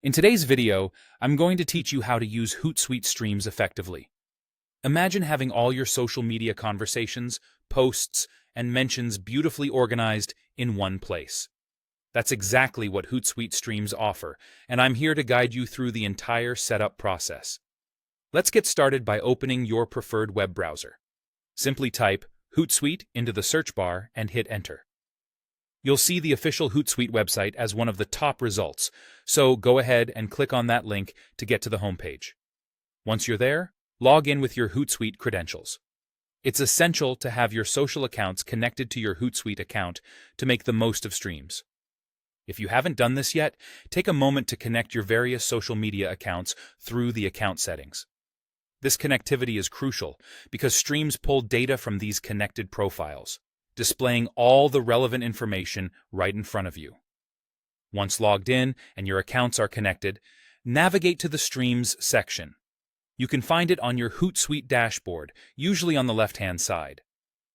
In today's video, I'm going to teach you how to use Hootsuite streams effectively. Imagine having all your social media conversations, posts, and mentions beautifully organized in one place. That's exactly what Hootsuite streams offer, and I'm here to guide you through the entire setup process. Let's get started by opening your preferred web browser. Simply type Hootsuite into the search bar and hit enter. You'll see the official Hootsuite website as one of the top results, so go ahead and click on that link to get to the homepage. Once you're there, log in with your Hootsuite credentials. It's essential to have your social accounts connected to your Hootsuite account to make the most of streams. If you haven't done this yet, take a moment to connect your various social media accounts through the account settings. This connectivity is crucial because streams pull data from these connected profiles, displaying all the relevant information right in front of you. Once logged in and your accounts are connected, navigate to the Streams section. You can find it on your Hootsuite dashboard, usually on the left-hand side.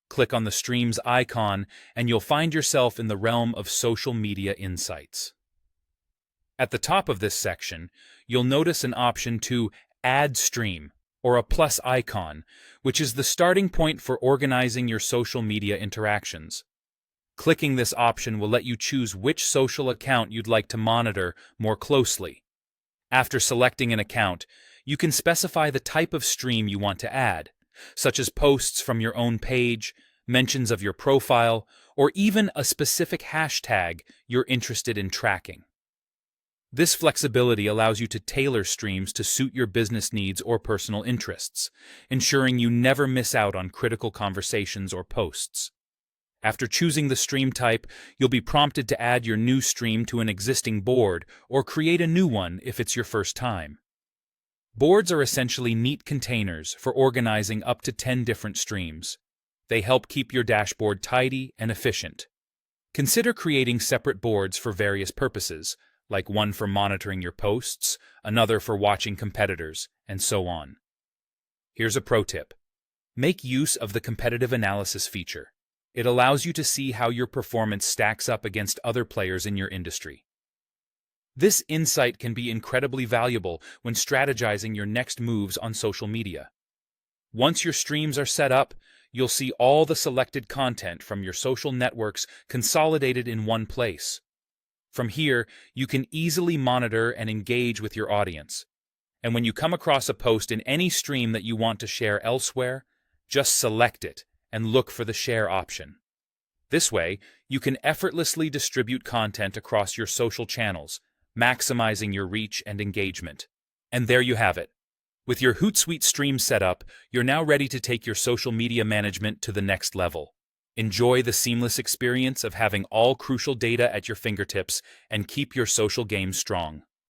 Click on the Streams icon and you'll find yourself in the realm of social media insights. At the top of this section, you'll notice an option to Add Stream, or a plus icon, which is the starting point for organizing your social media interactions. Clicking this option will let you choose which social account you'd like to monitor more closely. After selecting an account, you can specify the type of stream you want to add, such as posts from your own page, mentions of your profile, or even a specific hashtag you're interested in tracking. This flexibility allows you to tailor streams to suit your business needs or personal interests, ensuring you never miss out on critical conversations or posts. After choosing the stream type, you'll be prompted to add your new stream to an existing board or create a new one if it's your first time. Boards are essentially neat containers for organizing up to 10 different streams. They help keep your dashboard tidy and efficient. Consider creating separate boards for various purposes, like one for monitoring your posts, another for watching competitors, and so on. Here's a pro tip. Make use of the competitive analysis feature. It allows you to see how your performance stacks up against other players in your industry. This insight can be incredibly valuable when strategizing your next moves on social media. Once your streams are set up, you'll see all the selected content from your social networks consolidated in one place. From here, you can easily monitor and engage with your audience. And when you come across a post in any stream that you want to share elsewhere, just select it and look for the share option. This way, you can effortlessly distribute content across your social channels, maximizing your reach and engagement. And there you have it. With your Hootsuite stream set up, you're now ready to take your social media management to the next level. Enjoy the seamless experience of having all crucial data at your fingertips and keep your social game strong.